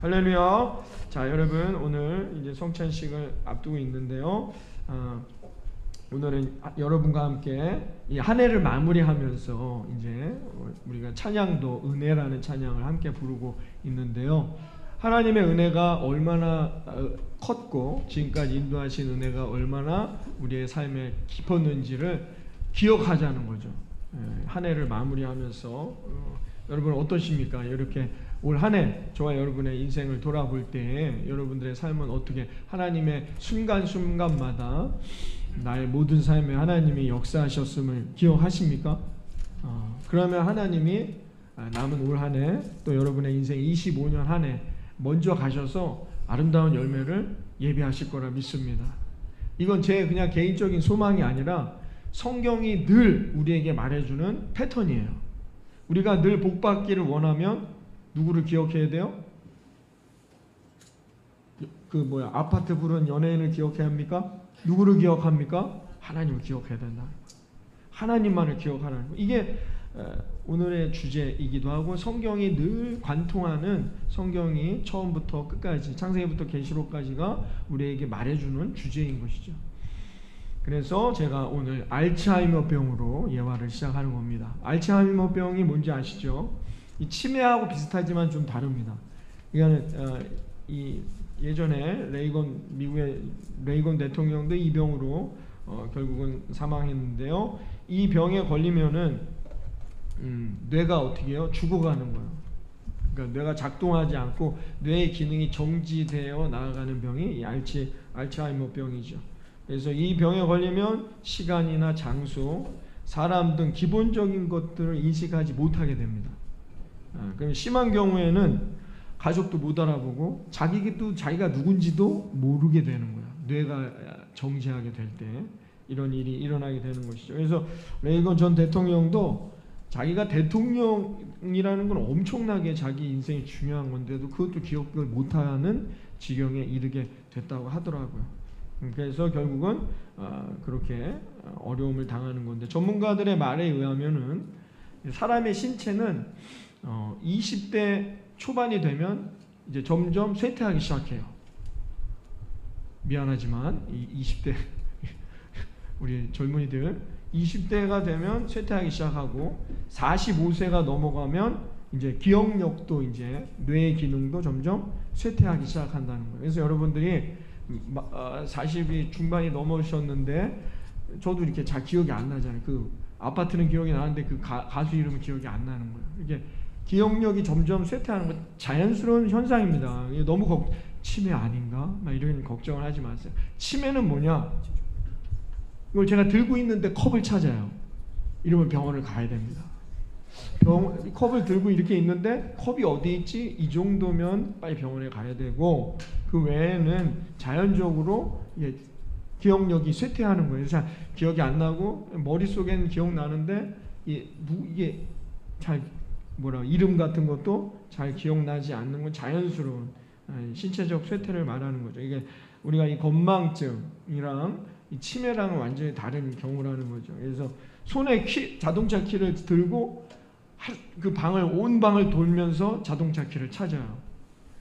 할렐루야. 자, 여러분, 오늘 이제 성찬식을 앞두고 있는데요. 오늘은 여러분과 함께 이 한 해를 마무리하면서 이제 우리가 찬양도 은혜라는 찬양을 함께 부르고 있는데요. 하나님의 은혜가 얼마나 컸고 지금까지 인도하신 은혜가 얼마나 우리의 삶에 깊었는지를 기억하자는 거죠. 한 해를 마무리하면서 여러분 어떠십니까? 이렇게 올 한 해 저와 여러분의 인생을 돌아볼 때 여러분들의 삶은 어떻게 하나님의 순간순간마다 나의 모든 삶에 하나님이 역사하셨음을 기억하십니까? 그러면 하나님이 남은 올 한 해 또 여러분의 인생 25년 한 해 먼저 가셔서 아름다운 열매를 예비하실 거라 믿습니다. 이건 제 그냥 개인적인 소망이 아니라 성경이 늘 우리에게 말해주는 패턴이에요. 우리가 늘 복받기를 원하면 누구를 기억해야 돼요? 아파트 부른 연예인을 기억해야 합니까? 누구를 기억합니까? 하나님을 기억해야 된다. 하나님만을 기억하라는 거. 이게 오늘의 주제이기도 하고 성경이 늘 관통하는, 성경이 처음부터 끝까지 창세기부터 계시록까지가 우리에게 말해주는 주제인 것이죠. 그래서 제가 오늘 알츠하이머병으로 예화를 시작하는 겁니다. 알츠하이머병이 뭔지 아시죠? 이 치매하고 비슷하지만 좀 다릅니다. 이거는 예전에 미국의 레이건 대통령도 이 병으로 결국은 사망했는데요. 이 병에 걸리면은 뇌가 어떻게 해요? 죽어가는 거예요. 그러니까 뇌가 작동하지 않고 뇌의 기능이 정지되어 나아가는 병이 이 알츠하이머병이죠. 그래서 이 병에 걸리면 시간이나 장소, 사람 등 기본적인 것들을 인식하지 못하게 됩니다. 그럼 심한 경우에는 가족도 못 알아보고 자기가 누군지도 모르게 되는 거야. 뇌가 정지하게 될 때 이런 일이 일어나게 되는 것이죠. 그래서 레이건 전 대통령도 자기가 대통령이라는 건 엄청나게 자기 인생이 중요한 건데도 그것도 기억을 못하는 지경에 이르게 됐다고 하더라고요. 그래서 결국은 그렇게 어려움을 당하는 건데, 전문가들의 말에 의하면은 사람의 신체는 20대 초반이 되면 이제 점점 쇠퇴하기 시작해요. 미안하지만 20대 우리 젊은이들 20대가 되면 쇠퇴하기 시작하고 45세가 넘어가면 이제 기억력도 이제 뇌의 기능도 점점 쇠퇴하기 시작한다는 거예요. 그래서 여러분들이 40이 중반이 넘으셨는데 저도 이렇게 잘 기억이 안 나잖아요. 그 아파트는 기억이 나는데 그 가수 이름은 기억이 안 나는 거예요. 이게 기억력이 점점 쇠퇴하는 건 자연스러운 현상입니다. 너무 치매 아닌가? 막 이런 걱정을 하지 마세요. 치매는 뭐냐? 이걸 제가 들고 있는데 컵을 찾아요. 이러면 병원을 가야 됩니다. 컵을 들고 이렇게 있는데 컵이 어디 있지? 이 정도면 빨리 병원에 가야 되고, 그 외에는 자연적으로 기억력이 쇠퇴하는 거예요. 그래서 기억이 안 나고 머릿속에는 기억나는데 이게 잘 이름 같은 것도 잘 기억나지 않는 건 자연스러운 신체적 쇠퇴를 말하는 거죠. 이게 우리가 이 건망증이랑 이 치매랑은 완전히 다른 경우라는 거죠. 그래서 손에 자동차 키를 들고 온 방을 돌면서 자동차 키를 찾아요.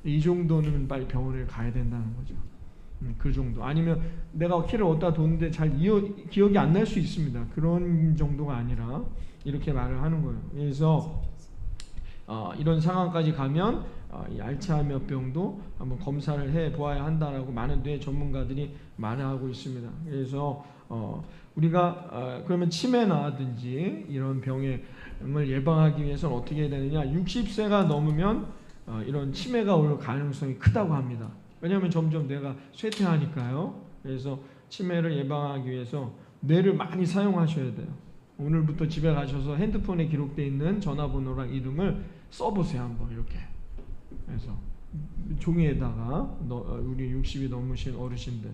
이 정도는 빨리 병원을 가야 된다는 거죠. 그 정도. 아니면 내가 키를 어디다 뒀는데 잘 기억이 안 날 수 있습니다. 그런 정도가 아니라 이렇게 말을 하는 거예요. 그래서 이런 상황까지 가면 이 알츠하이머병도 한번 검사를 해 보아야 한다라고 많은 뇌 전문가들이 말하고 있습니다. 그래서 우리가 그러면 치매나든지 이런 병을 예방하기 위해서는 어떻게 해야 되느냐? 60세가 넘으면 이런 치매가 올 가능성이 크다고 합니다. 왜냐하면 점점 뇌가 쇠퇴하니까요. 그래서 치매를 예방하기 위해서 뇌를 많이 사용하셔야 돼요. 오늘부터 집에 가셔서 핸드폰에 기록되어 있는 전화번호랑 이름을 써보세요. 한번 이렇게. 그래서 종이에다가 우리 60이 넘으신 어르신들,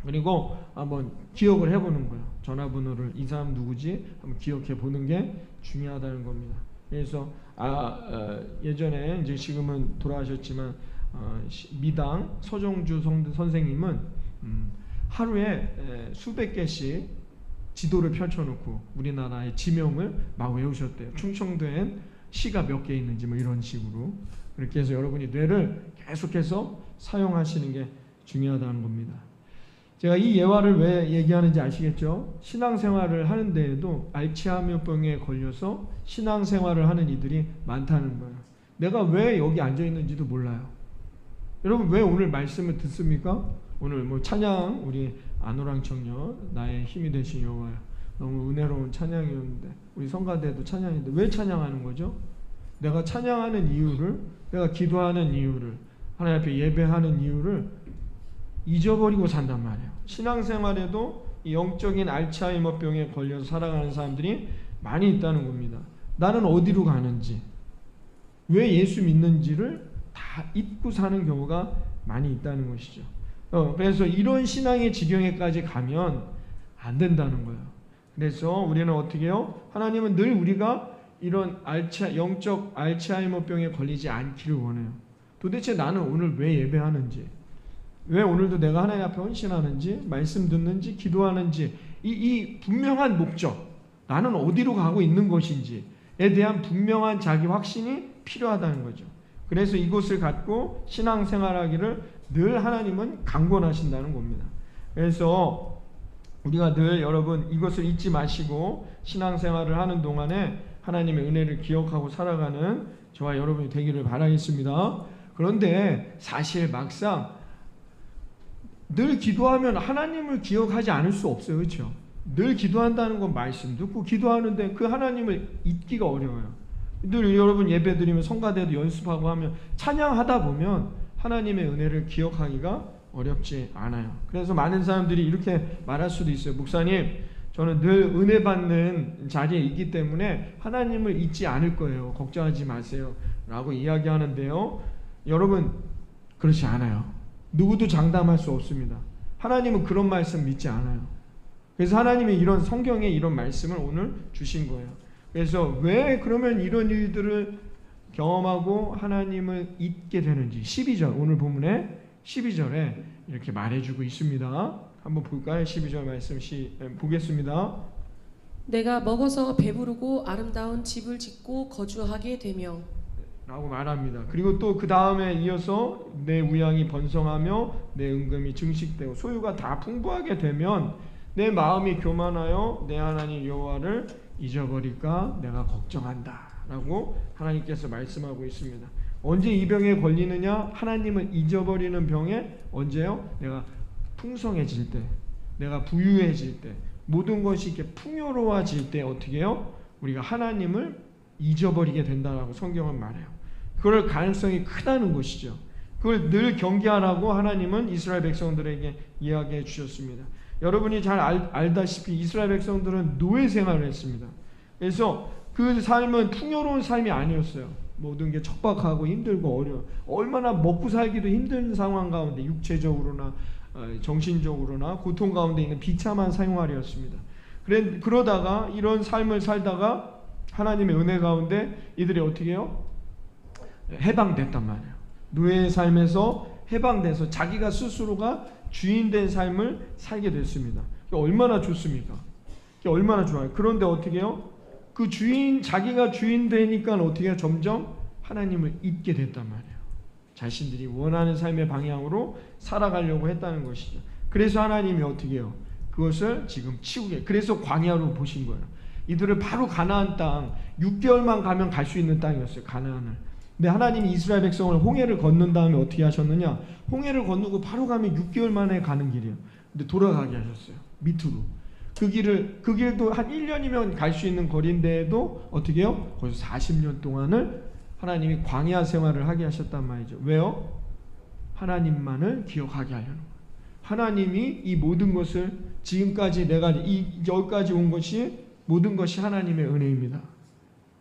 그리고 한번 기억을 해보는 거예요. 전화번호를 이 사람 누구지? 한번 기억해 보는 게 중요하다는 겁니다. 그래서 예전에 이제 지금은 돌아가셨지만 미당 서정주 선생님은 하루에 수백 개씩 지도를 펼쳐놓고 우리나라의 지명을 막 외우셨대요. 충청도엔 시가 몇 개 있는지 뭐 이런 식으로. 그렇게 해서 여러분이 뇌를 계속해서 사용하시는 게 중요하다는 겁니다. 제가 이 예화를 왜 얘기하는지 아시겠죠? 신앙생활을 하는 데에도 알츠하이머병에 걸려서 신앙생활을 하는 이들이 많다는 거예요. 내가 왜 여기 앉아 있는지도 몰라요. 여러분 왜 오늘 말씀을 듣습니까? 오늘 뭐 찬양, 우리 안호랑 청년 나의 힘이 되신 여호와야, 너무 은혜로운 찬양이었는데, 우리 성가대도 찬양인데 왜 찬양하는 거죠? 내가 찬양하는 이유를, 내가 기도하는 이유를, 하나님 앞에 예배하는 이유를 잊어버리고 산단 말이에요. 신앙생활에도 이 영적인 알츠하이머병에 걸려서 살아가는 사람들이 많이 있다는 겁니다. 나는 어디로 가는지, 왜 예수 믿는지를 다 잊고 사는 경우가 많이 있다는 것이죠. 그래서 이런 신앙의 지경에까지 가면 안 된다는 거예요. 그래서 우리는 어떻게 해요? 하나님은 늘 우리가 이런 영적 알츠하이머병에 걸리지 않기를 원해요. 도대체 나는 오늘 왜 예배하는지, 왜 오늘도 내가 하나님 앞에 헌신하는지, 말씀 듣는지, 기도하는지, 이 분명한 목적, 나는 어디로 가고 있는 것인지에 대한 분명한 자기 확신이 필요하다는 거죠. 그래서 이것을 갖고 신앙생활하기를 늘 하나님은 강권하신다는 겁니다. 그래서 우리가 늘 여러분 이것을 잊지 마시고 신앙생활을 하는 동안에 하나님의 은혜를 기억하고 살아가는 저와 여러분이 되기를 바라겠습니다. 그런데 사실 막상 늘 기도하면 하나님을 기억하지 않을 수 없어요. 그렇죠? 늘 기도한다는 건 말씀 듣고 기도하는데 그 하나님을 잊기가 어려워요. 늘 여러분 예배드리면 성가대도 연습하고 하면 찬양하다 보면 하나님의 은혜를 기억하기가 어렵지 않아요. 그래서 많은 사람들이 이렇게 말할 수도 있어요. 목사님, 저는 늘 은혜 받는 자리에 있기 때문에 하나님을 잊지 않을 거예요. 걱정하지 마세요 라고 이야기하는데요, 여러분 그렇지 않아요. 누구도 장담할 수 없습니다. 하나님은 그런 말씀 믿지 않아요. 그래서 하나님이 이런 성경에 이런 말씀을 오늘 주신 거예요. 그래서 왜 그러면 이런 일들을 경험하고 하나님을 잊게 되는지 12절, 오늘 본문에 12절에 이렇게 말해주고 있습니다. 한번 볼까요? 12절 말씀 보겠습니다. 내가 먹어서 배부르고 아름다운 집을 짓고 거주하게 되며 라고 말합니다. 그리고 또 그 다음에 이어서 내 우양이 번성하며 내 은금이 증식되고 소유가 다 풍부하게 되면 내 마음이 교만하여 내 하나님 여호와를 잊어버릴까 내가 걱정한다 라고 하나님께서 말씀하고 있습니다. 언제 이 병에 걸리느냐? 하나님을 잊어버리는 병에 언제요? 내가 풍성해질 때, 내가 부유해질 때, 모든 것이 이렇게 풍요로워질 때 어떻게 해요? 우리가 하나님을 잊어버리게 된다라고 성경은 말해요. 그럴 가능성이 크다는 것이죠. 그걸 늘 경계하라고 하나님은 이스라엘 백성들에게 이야기해 주셨습니다. 여러분이 잘 알다시피 이스라엘 백성들은 노예 생활을 했습니다. 그래서 그 삶은 풍요로운 삶이 아니었어요. 모든 게 척박하고 힘들고 어려워. 얼마나 먹고 살기도 힘든 상황 가운데 육체적으로나 정신적으로나 고통 가운데 있는 비참한 생활이었습니다. 그러다가 이런 삶을 살다가 하나님의 은혜 가운데 이들이 어떻게 해요? 해방됐단 말이에요. 노예의 삶에서 해방돼서 자기가 스스로가 주인된 삶을 살게 됐습니다. 얼마나 좋습니까? 얼마나 좋아요. 그런데 어떻게 해요? 그 자기가 주인 되니까 어떻게 해요? 점점 하나님을 잊게 됐단 말이에요. 자신들이 원하는 삶의 방향으로 살아가려고 했다는 것이죠. 그래서 하나님이 어떻게 해요? 그것을 지금 치우게. 그래서 광야로 보신 거예요. 이들을 바로 가나안 땅, 6개월만 가면 갈 수 있는 땅이었어요. 가나안을. 근데 하나님이 이스라엘 백성을 홍해를 건넌 다음에 어떻게 하셨느냐? 홍해를 건너고 바로 가면 6개월 만에 가는 길이에요. 근데 돌아가게 하셨어요. 밑으로. 그 길도 한 1년이면 갈 수 있는 거리인데도 어떻게 해요? 거기서 40년 동안을 하나님이 광야 생활을 하게 하셨단 말이죠. 왜요? 하나님만을 기억하게 하려는 거예요. 하나님이 이 모든 것을 지금까지 내가 여기까지 온 것이 모든 것이 하나님의 은혜입니다.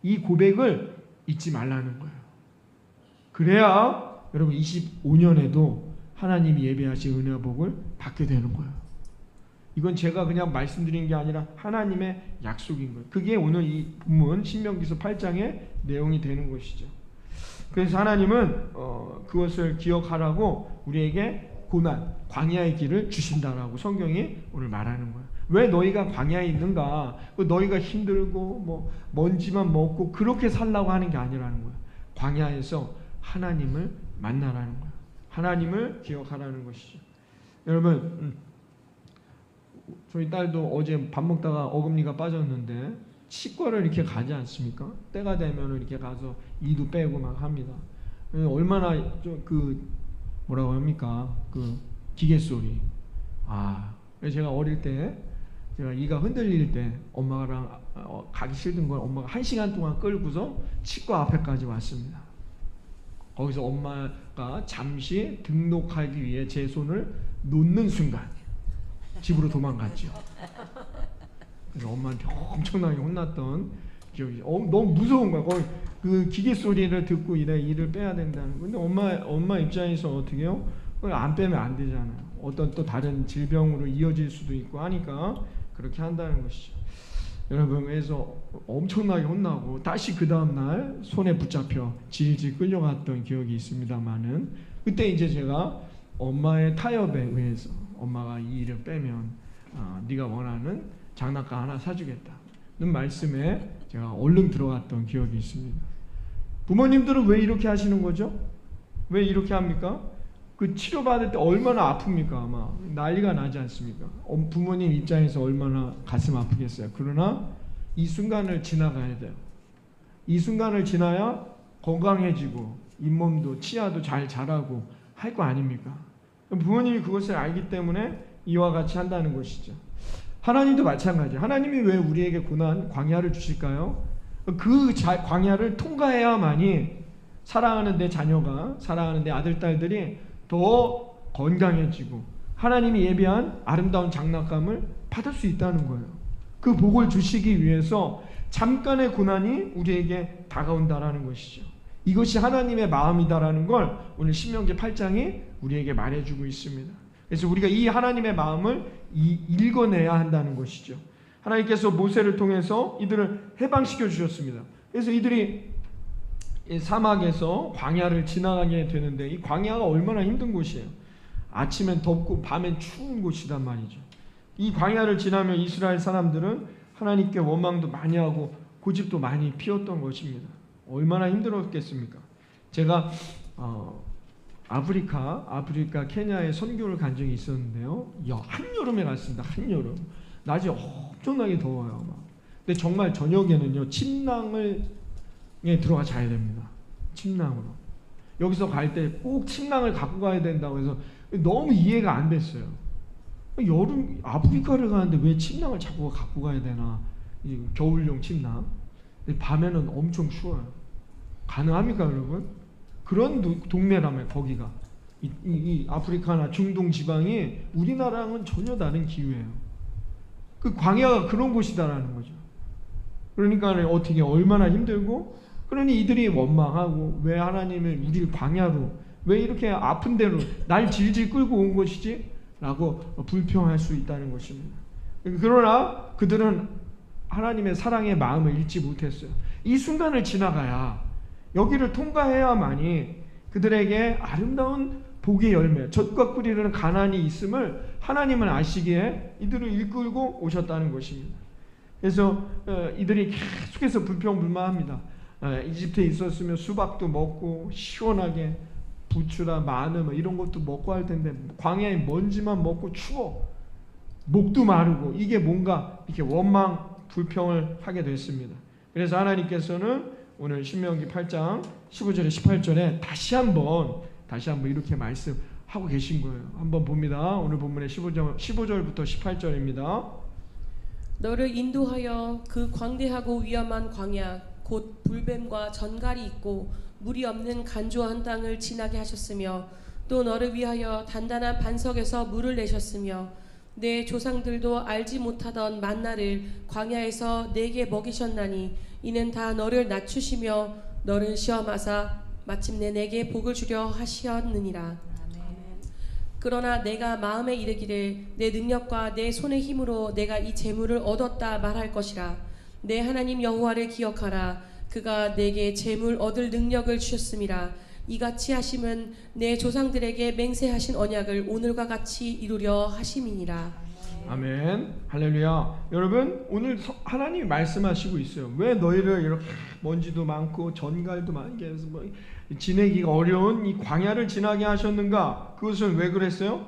이 고백을 잊지 말라는 거예요. 그래야 여러분 25년에도 하나님이 예배하신 은혜와 복을 받게 되는 거예요. 이건 제가 그냥 말씀드린 게 아니라 하나님의 약속인 거예요. 그게 오늘 이 본문 신명기서 8장의 내용이 되는 것이죠. 그래서 하나님은 그것을 기억하라고 우리에게 고난, 광야의 길을 주신다라고 성경이 오늘 말하는 거예요. 왜 너희가 광야에 있는가? 너희가 힘들고 뭐 먼지만 먹고 그렇게 살라고 하는 게 아니라는 거예요. 광야에서 하나님을 만나라는 거예요. 하나님을 기억하라는 것이죠. 여러분, 저희 딸도 어제 밥 먹다가 어금니가 빠졌는데 치과를 이렇게 가지 않습니까? 때가 되면 이렇게 가서 이도 빼고 막 합니다. 얼마나 뭐라고 합니까? 그 기계 소리. 제가 어릴 때 제가 이가 흔들릴 때 엄마랑 가기 싫은 걸 엄마가 1시간 동안 끌고서 치과 앞에까지 왔습니다. 거기서 엄마가 잠시 등록하기 위해 제 손을 놓는 순간 집으로 도망갔죠. 그래서 엄마한테 엄청나게 혼났던 기억이. 너무 무서운 거야. 거기 그 기계 소리를 듣고 이를 빼야 된다는. 근데 엄마 입장에서 어떻게요? 그걸 안 빼면 안 되잖아요. 어떤 또 다른 질병으로 이어질 수도 있고 하니까 그렇게 한다는 것이죠. 여러분, 그래서 엄청나게 혼나고 다시 그 다음날 손에 붙잡혀 질질 끌려갔던 기억이 있습니다만은, 그때 이제 제가 엄마의 타협에 의해서 엄마가 이 일을 빼면 네가 원하는 장난감 하나 사주겠다는 말씀에 제가 얼른 들어갔던 기억이 있습니다. 부모님들은 왜 이렇게 하시는 거죠? 왜 이렇게 합니까? 그 치료받을 때 얼마나 아픕니까? 아마 난리가 나지 않습니까? 부모님 입장에서 얼마나 가슴 아프겠어요. 그러나 이 순간을 지나가야 돼요. 이 순간을 지나야 건강해지고 잇몸도 치아도 잘 자라고 할 거 아닙니까? 부모님이 그것을 알기 때문에 이와 같이 한다는 것이죠. 하나님도 마찬가지예요. 하나님이 왜 우리에게 고난, 광야를 주실까요? 그 광야를 통과해야만이 사랑하는 내 자녀가, 사랑하는 내 아들, 딸들이 더 건강해지고 하나님이 예비한 아름다운 장난감을 받을 수 있다는 거예요. 그 복을 주시기 위해서 잠깐의 고난이 우리에게 다가온다라는 것이죠. 이것이 하나님의 마음이다라는 걸 오늘 신명기 8장이 우리에게 말해주고 있습니다. 그래서 우리가 이 하나님의 마음을 읽어내야 한다는 것이죠. 하나님께서 모세를 통해서 이들을 해방시켜 주셨습니다. 그래서 이들이 사막에서 광야를 지나가게 되는데, 이 광야가 얼마나 힘든 곳이에요. 아침엔 덥고 밤엔 추운 곳이단 말이죠. 이 광야를 지나면 이스라엘 사람들은 하나님께 원망도 많이 하고 고집도 많이 피웠던 것입니다. 얼마나 힘들었겠습니까? 제가 아프리카 케냐에 선교를 간 적이 있었는데요. 한여름에 갔습니다. 한여름. 낮이 엄청나게 더워요. 근데 정말 저녁에는요, 침낭에 들어가 자야 됩니다. 침낭으로. 여기서 갈 때 꼭 침낭을 갖고 가야 된다고 해서 너무 이해가 안 됐어요. 여름 아프리카를 가는데 왜 침낭을 자꾸 갖고 가야 되나? 겨울용 침낭. 근데 밤에는 엄청 추워요. 가능합니까, 여러분? 그런 동네라면 거기가 이 아프리카나 중동 지방이 우리나라랑은 전혀 다른 기후예요. 그 광야가 그런 곳이다라는 거죠. 그러니까 어떻게 얼마나 힘들고, 그러니 이들이 원망하고 왜 하나님을 우리를 광야로, 왜 이렇게 아픈 데로 날 질질 끌고 온 것이지? 라고 불평할 수 있다는 것입니다. 그러나 그들은 하나님의 사랑의 마음을 잊지 못했어요. 이 순간을 지나가야, 여기를 통과해야만이 그들에게 아름다운 복의 열매, 젖과 꿀이 흐르는 가난이 있음을 하나님은 아시기에 이들을 이끌고 오셨다는 것입니다. 그래서 이들이 계속해서 불평불만합니다. 이집트에 있었으면 수박도 먹고 시원하게 부추나 마늘 이런 것도 먹고 할 텐데 광야에 먼지만 먹고 추워, 목도 마르고, 이게 뭔가 이렇게 원망 불평을 하게 됐습니다. 그래서 하나님께서는 오늘 신명기 8장 15절에 18절에 다시 한번 이렇게 말씀하고 계신 거예요. 한번 봅니다. 오늘 본문의 15절부터 18절입니다. 너를 인도하여 그 광대하고 위험한 광야 곧 불뱀과 전갈이 있고 물이 없는 간조한 땅을 지나게 하셨으며, 또 너를 위하여 단단한 반석에서 물을 내셨으며, 내 조상들도 알지 못하던 만나를 광야에서 내게 먹이셨나니 이는 다 너를 낮추시며 너를 시험하사 마침내 내게 복을 주려 하셨느니라. 아멘. 그러나 내가 마음에 이르기를 내 능력과 내 손의 힘으로 내가 이 재물을 얻었다 말할 것이라. 내 하나님 여호와를 기억하라. 그가 내게 재물 얻을 능력을 주셨음이라. 이같이 하심은 내 조상들에게 맹세하신 언약을 오늘과 같이 이루려 하심이니라. 아멘. 할렐루야. 여러분, 오늘 하나님이 말씀하시고 있어요. 왜 너희를 이렇게 먼지도 많고 전갈도 많게 해서 뭐 지내기가 어려운 이 광야를 지나게 하셨는가? 그것은 왜 그랬어요?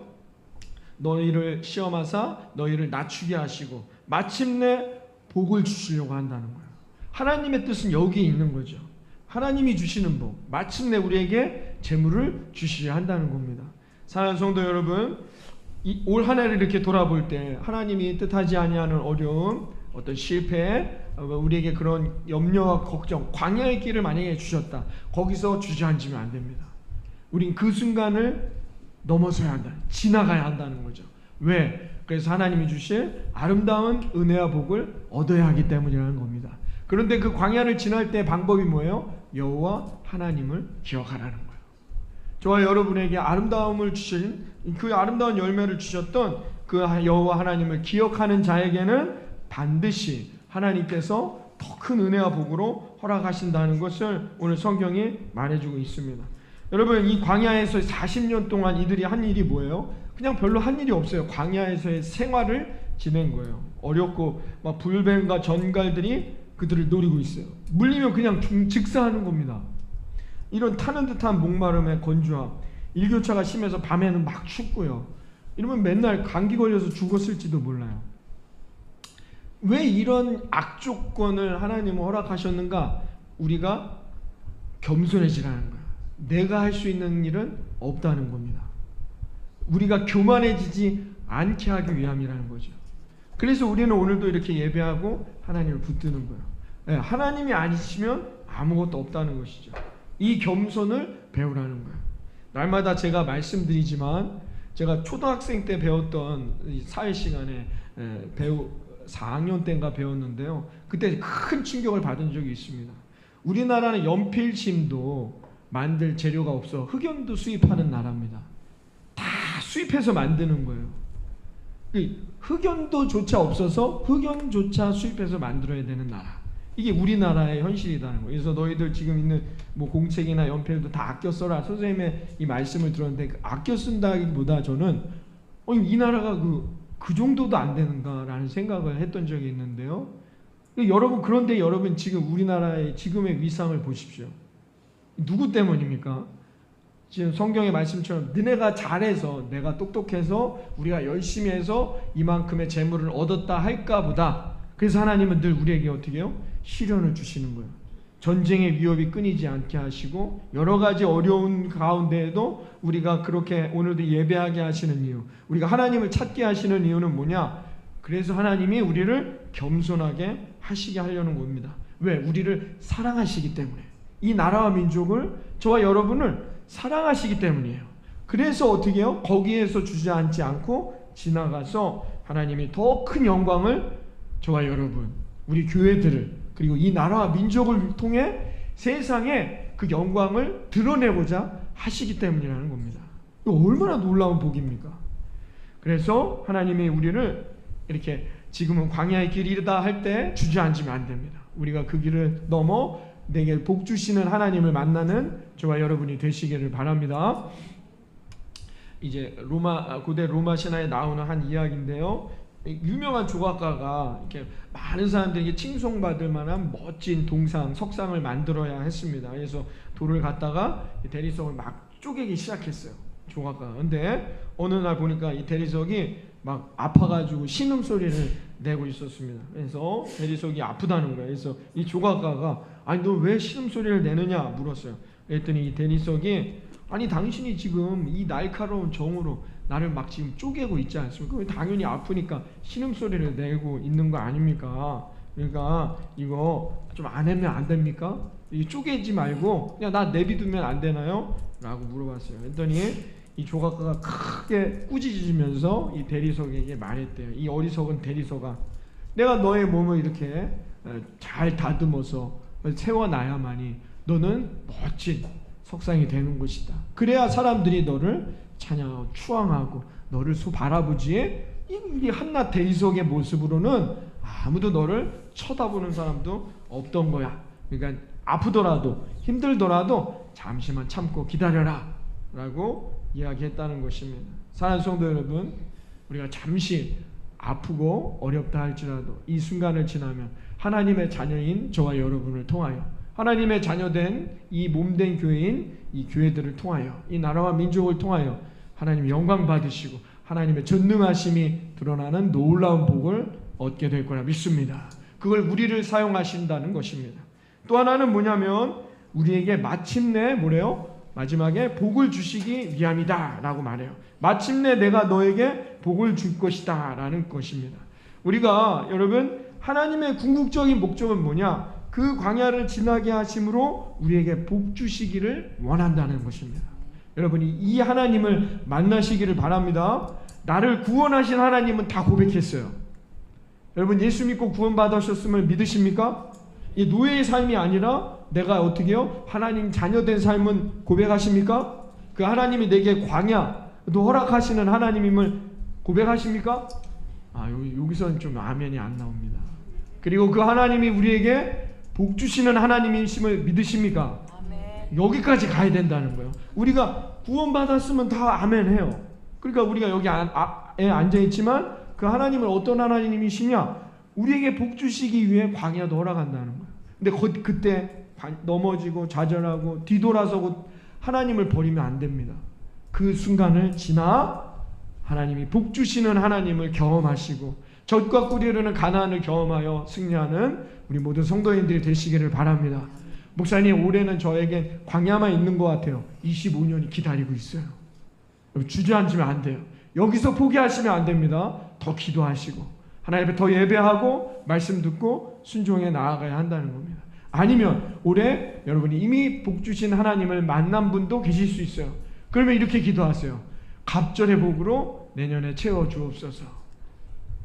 너희를 시험하사 너희를 낮추게 하시고 마침내 복을 주시려고 한다는 거예요. 하나님의 뜻은 여기에 있는 거죠. 하나님이 주시는 복, 마침내 우리에게 재물을 주시려 한다는 겁니다. 사랑하는 성도 여러분, 올 한 해를 이렇게 돌아볼 때 하나님이 뜻하지 아니하는 어려움, 어떤 실패, 우리에게 그런 염려와 걱정, 광야의 길을 만약에 주셨다. 거기서 주저앉으면 안 됩니다. 우린 그 순간을 넘어서야 한다. 지나가야 한다는 거죠. 왜? 그래서 하나님이 주실 아름다운 은혜와 복을 얻어야 하기 때문이라는 겁니다. 그런데 그 광야를 지날 때 방법이 뭐예요? 여호와 하나님을 기억하라는 거예요. 저와 여러분에게 아름다움을 주신 그 아름다운 열매를 주셨던 그 여호와 하나님을 기억하는 자에게는 반드시 하나님께서 더 큰 은혜와 복으로 허락하신다는 것을 오늘 성경이 말해주고 있습니다. 여러분, 이 광야에서 40년 동안 이들이 한 일이 뭐예요? 그냥 별로 한 일이 없어요. 광야에서의 생활을 지낸 거예요. 어렵고 막 불뱀과 전갈들이 그들을 노리고 있어요. 물리면 그냥 즉사하는 겁니다. 이런 타는 듯한 목마름에 건조함, 일교차가 심해서 밤에는 막 춥고요. 이러면 맨날 감기 걸려서 죽었을지도 몰라요. 왜 이런 악조건을 하나님은 허락하셨는가? 우리가 겸손해지라는 거예요. 내가 할 수 있는 일은 없다는 겁니다. 우리가 교만해지지 않게 하기 위함이라는 거죠. 그래서 우리는 오늘도 이렇게 예배하고 하나님을 붙드는 거예요. 네, 하나님이 아니시면 아무것도 없다는 것이죠. 이 겸손을 배우라는 거예요. 날마다 제가 말씀드리지만 제가 초등학생 때 배웠던 사회 시간에 4학년 때인가 배웠는데요. 그때 큰 충격을 받은 적이 있습니다. 우리나라는 연필심도 만들 재료가 없어 흑연도 수입하는 나라입니다. 다 수입해서 만드는 거예요. 흑연도조차 없어서 흑연조차 수입해서 만들어야 되는 나라. 이게 우리나라의 현실이라는 거예요. 그래서 너희들 지금 있는 뭐 공책이나 연필도 다 아껴 써라. 선생님의 이 말씀을 들었는데 아껴 쓴다기보다 저는 이 나라가 그 정도도 안 되는가라는 생각을 했던 적이 있는데요. 여러분, 그런데 여러분 지금 우리나라의 지금의 위상을 보십시오. 누구 때문입니까? 지금 성경의 말씀처럼 너네가 잘해서 내가 똑똑해서 우리가 열심히 해서 이만큼의 재물을 얻었다 할까 보다. 그래서 하나님은 늘 우리에게 어떻게 해요? 시련을 주시는 거예요. 전쟁의 위협이 끊이지 않게 하시고 여러 가지 어려운 가운데에도 우리가 그렇게 오늘도 예배하게 하시는 이유, 우리가 하나님을 찾게 하시는 이유는 뭐냐? 그래서 하나님이 우리를 겸손하게 하시게 하려는 겁니다. 왜? 우리를 사랑하시기 때문에. 이 나라와 민족을, 저와 여러분을 사랑하시기 때문이에요. 그래서 어떻게 해요? 거기에서 주저앉지 않고 지나가서 하나님이 더 큰 영광을 저와 여러분, 우리 교회들을, 그리고 이 나라와 민족을 통해 세상에 그 영광을 드러내고자 하시기 때문이라는 겁니다. 이거 얼마나 놀라운 복입니까? 그래서 하나님이 우리를 이렇게 지금은 광야의 길이다 할 때 주저앉으면 안 됩니다. 우리가 그 길을 넘어 내게 복 주시는 하나님을 만나는 저와 여러분이 되시기를 바랍니다. 이제 고대 로마 신화에 나오는 한 이야기인데요. 유명한 조각가가 이렇게 많은 사람들에게 칭송받을 만한 멋진 동상, 석상을 만들어야 했습니다. 그래서 돌을 갖다가 대리석을 막 쪼개기 시작했어요. 조각가가. 근데 어느 날 보니까 이 대리석이 막 아파가지고 신음소리를 내고 있었습니다. 그래서 대리석이 아프다는 거예요. 그래서 이 조각가가 아니 너 왜 신음소리를 내느냐 물었어요. 그랬더니 이 대리석이 아니 당신이 지금 이 날카로운 정으로 나를 막 지금 쪼개고 있지 않습니까? 당연히 아프니까 신음소리를 내고 있는 거 아닙니까? 그러니까 이거 좀 안 하면 안 됩니까? 이 쪼개지 말고 그냥 나 내비두면 안 되나요? 라고 물어봤어요. 그랬더니 이 조각가가 크게 꾸짖으면서 이 대리석에게 말했대요. 이 어리석은 대리석아, 내가 너의 몸을 이렇게 잘 다듬어서 세워놔야만이 너는 멋진 석상이 되는 것이다. 그래야 사람들이 너를 찬양하고 추앙하고 너를 바라보지, 이 한낱 대리석의 모습으로는 아무도 너를 쳐다보는 사람도 없던 거야. 그러니까 아프더라도 힘들더라도 잠시만 참고 기다려라 라고 이야기했다는 것입니다. 사랑하는 성도 여러분, 우리가 잠시 아프고 어렵다 할지라도 이 순간을 지나면 하나님의 자녀인 저와 여러분을 통하여, 하나님의 자녀된 이 몸된 교회인 이 교회들을 통하여, 이 나라와 민족을 통하여 하나님 영광 받으시고 하나님의 전능하심이 드러나는 놀라운 복을 얻게 될 거라 믿습니다. 그걸 우리를 사용하신다는 것입니다. 또 하나는 뭐냐면 우리에게 마침내 뭐래요? 마지막에 복을 주시기 위함이다 라고 말해요. 마침내 내가 너에게 복을 줄 것이다 라는 것입니다. 우리가 여러분 하나님의 궁극적인 목적은 뭐냐? 그 광야를 지나게 하심으로 우리에게 복 주시기를 원한다는 것입니다. 여러분이 이 하나님을 만나시기를 바랍니다. 나를 구원하신 하나님은 다 고백했어요. 여러분 예수 믿고 구원받으셨음을 믿으십니까? 이 노예의 삶이 아니라 내가 어떻게 해요? 하나님 자녀된 삶은 고백하십니까? 그 하나님이 내게 광야도 허락하시는 하나님임을 고백하십니까? 여기서는 좀 아멘이 안 나옵니다. 그리고 그 하나님이 우리에게 복 주시는 하나님이심을 믿으십니까? 아멘. 여기까지 가야 된다는 거예요. 우리가 구원받았으면 다 아멘 해요. 그러니까 우리가 여기 앉아있지만 그 하나님은 어떤 하나님이시냐? 우리에게 복 주시기 위해 광야도 허락한다는 거예요. 근데 그때 넘어지고 좌절하고 뒤돌아서고 하나님을 버리면 안 됩니다. 그 순간을 지나 하나님이 복 주시는 하나님을 경험하시고 젖과 꿀이 흐르는 가나안을 경험하여 승리하는 우리 모든 성도인들이 되시기를 바랍니다. 목사님 올해는 저에게 광야만 있는 것 같아요. 25년이 기다리고 있어요. 주저앉으면 안 돼요. 여기서 포기하시면 안 됩니다. 더 기도하시고 하나님 앞에 더 예배하고 말씀 듣고 순종해 나아가야 한다는 겁니다. 아니면 올해 여러분이 이미 복 주신 하나님을 만난 분도 계실 수 있어요. 그러면 이렇게 기도하세요. 갑절의 복으로 내년에 채워 주옵소서.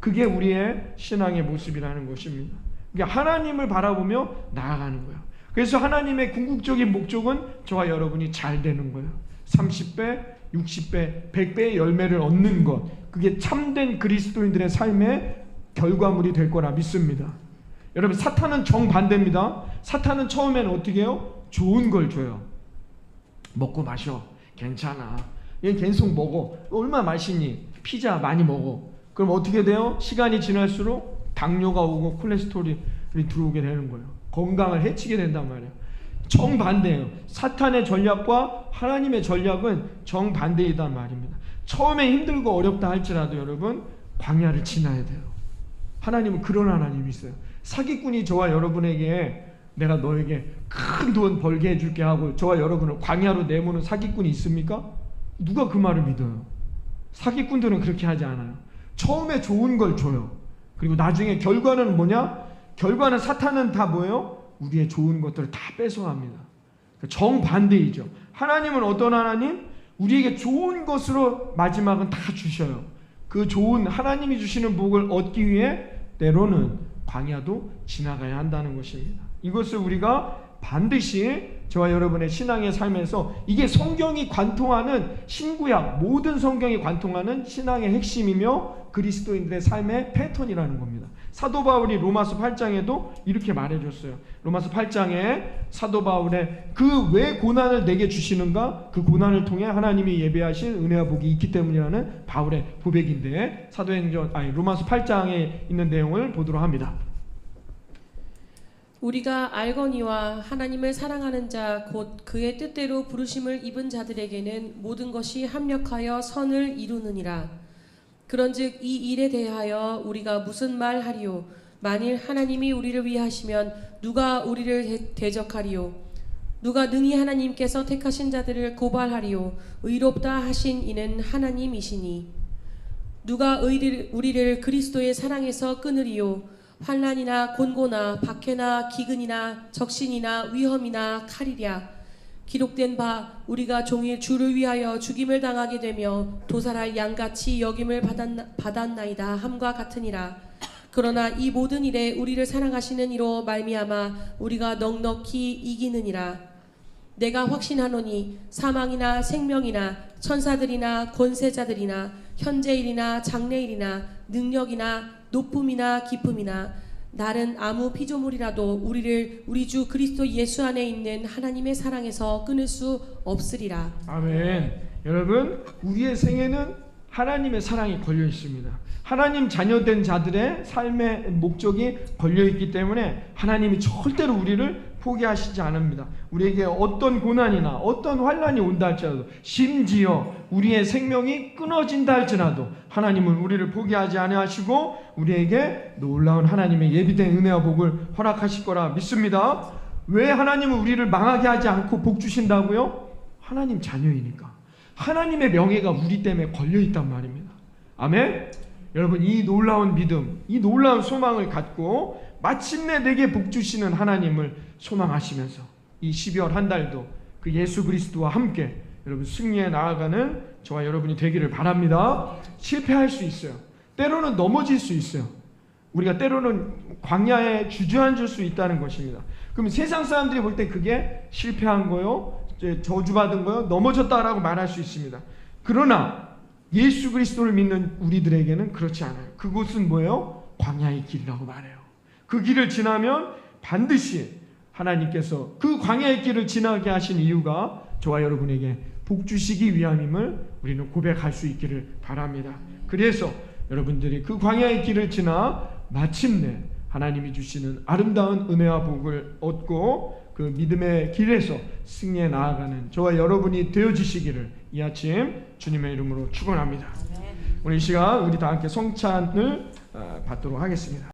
그게 우리의 신앙의 모습이라는 것입니다. 그러니까 하나님을 바라보며 나아가는 거예요. 그래서 하나님의 궁극적인 목적은 저와 여러분이 잘 되는 거예요. 30배, 60배, 100배의 열매를 얻는 것, 그게 참된 그리스도인들의 삶의 결과물이 될 거라 믿습니다. 여러분 사탄은 정반대입니다. 사탄은 처음에는 어떻게 해요? 좋은 걸 줘요. 먹고 마셔. 괜찮아. 얘 계속 먹어. 얼마나 맛있니? 피자 많이 먹어. 그럼 어떻게 돼요? 시간이 지날수록 당뇨가 오고 콜레스테롤이 들어오게 되는 거예요. 건강을 해치게 된단 말이에요. 정반대예요. 사탄의 전략과 하나님의 전략은 정반대이단 말입니다. 처음에 힘들고 어렵다 할지라도 여러분 광야를 지나야 돼요. 하나님은 그런 하나님이 있어요. 사기꾼이 저와 여러분에게 내가 너에게 큰 돈 벌게 해줄게 하고 저와 여러분을 광야로 내모는 사기꾼이 있습니까? 누가 그 말을 믿어요? 사기꾼들은 그렇게 하지 않아요. 처음에 좋은 걸 줘요. 그리고 나중에 결과는 뭐냐? 결과는 사탄은 다 뭐예요? 우리의 좋은 것들을 다 뺏어갑니다. 정반대이죠. 하나님은 어떤 하나님? 우리에게 좋은 것으로 마지막은 다 주셔요. 그 좋은 하나님이 주시는 복을 얻기 위해 때로는 광야도 지나가야 한다는 것입니다. 이것을 우리가 반드시 저와 여러분의 신앙의 삶에서 이게 성경이 관통하는 신구약 모든 성경이 관통하는 신앙의 핵심이며 그리스도인들의 삶의 패턴이라는 겁니다. 사도 바울이 로마서 8장에도 이렇게 말해줬어요. 로마서 8장에 사도 바울의 그 왜 고난을 내게 주시는가? 그 고난을 통해 하나님이 예배하신 은혜와 복이 있기 때문이라는 바울의 고백인데 로마서 8장에 있는 내용을 보도록 합니다. 우리가 알거니와 하나님을 사랑하는 자 곧 그의 뜻대로 부르심을 입은 자들에게는 모든 것이 합력하여 선을 이루느니라. 그런즉 이 일에 대하여 우리가 무슨 말하리요? 만일 하나님이 우리를 위하시면 누가 우리를 대적하리요? 누가 능히 하나님께서 택하신 자들을 고발하리요? 의롭다 하신 이는 하나님이시니 누가 우리를 그리스도의 사랑에서 끊으리요? 환난이나 곤고나 박해나 기근이나 적신이나 위험이나 칼이랴. 기록된 바 우리가 종일 주를 위하여 죽임을 당하게 되며 도살할 양같이 여김을 받았나이다 함과 같으니라. 그러나 이 모든 일에 우리를 사랑하시는 이로 말미암아 우리가 넉넉히 이기느니라. 내가 확신하노니 사망이나 생명이나 천사들이나 권세자들이나 현재일이나 장래일이나 능력이나 높음이나 깊음이나 날은 아무 피조물이라도 우리를 우리 주 그리스도 예수 안에 있는 하나님의 사랑에서 끊을 수 없으리라. 아멘. 여러분 우리의 생애는 하나님의 사랑이 걸려 있습니다. 하나님 자녀된 자들의 삶의 목적이 걸려있기 때문에 하나님이 절대로 우리를 포기하시지 않습니다. 우리에게 어떤 고난이나 어떤 환난이 온다 할지라도, 심지어 우리의 생명이 끊어진다 할지라도 하나님은 우리를 포기하지 아니하시고 우리에게 놀라운 하나님의 예비된 은혜와 복을 허락하실 거라 믿습니다. 왜 하나님은 우리를 망하게 하지 않고 복 주신다고요? 하나님 자녀이니까. 하나님의 명예가 우리 때문에 걸려있단 말입니다. 아멘? 여러분, 이 놀라운 믿음, 이 놀라운 소망을 갖고 마침내 내게 복 주시는 하나님을 소망하시면서 이 12월 한 달도 그 예수 그리스도와 함께 여러분 승리에 나아가는 저와 여러분이 되기를 바랍니다. 실패할 수 있어요. 때로는 넘어질 수 있어요. 우리가 때로는 광야에 주저앉을 수 있다는 것입니다. 그럼 세상 사람들이 볼 때 그게 실패한 거요, 저주받은 거요, 넘어졌다라고 말할 수 있습니다. 그러나 예수 그리스도를 믿는 우리들에게는 그렇지 않아요. 그곳은 뭐예요? 광야의 길이라고 말해요. 그 길을 지나면 반드시 하나님께서 그 광야의 길을 지나게 하신 이유가 저와 여러분에게 복 주시기 위함임을 우리는 고백할 수 있기를 바랍니다. 그래서 여러분들이 그 광야의 길을 지나 마침내 하나님이 주시는 아름다운 은혜와 복을 얻고 그 믿음의 길에서 승리에 나아가는 저와 여러분이 되어주시기를 이 아침 주님의 이름으로 축원합니다. 오늘 이 시간 우리 다 함께 성찬을 받도록 하겠습니다.